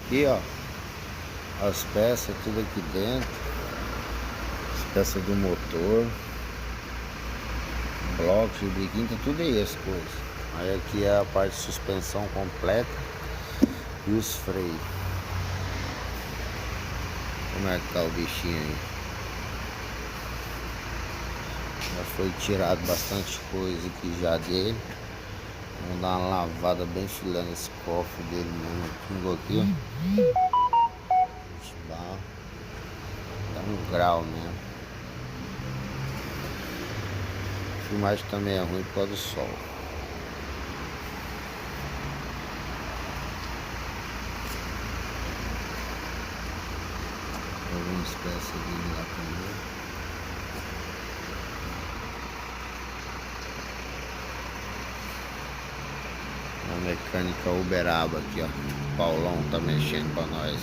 Aqui, ó, as peças tudo aqui dentro, as peças do motor, blocos de biquinho, tá tudo aí as coisas. Aí aqui é a parte de suspensão completa e os freios. Como é que tá o bichinho aí? Já foi tirado bastante coisa aqui já dele. Vamos dar uma lavada bem filé nesse cofre dele mesmo. Pingou aqui, ó. Dá um grau mesmo. A filmagem também é ruim por causa do sol. Algumas peças dele lá também. A mecânica Uberaba aqui, ó. Paulão tá mexendo pra nós.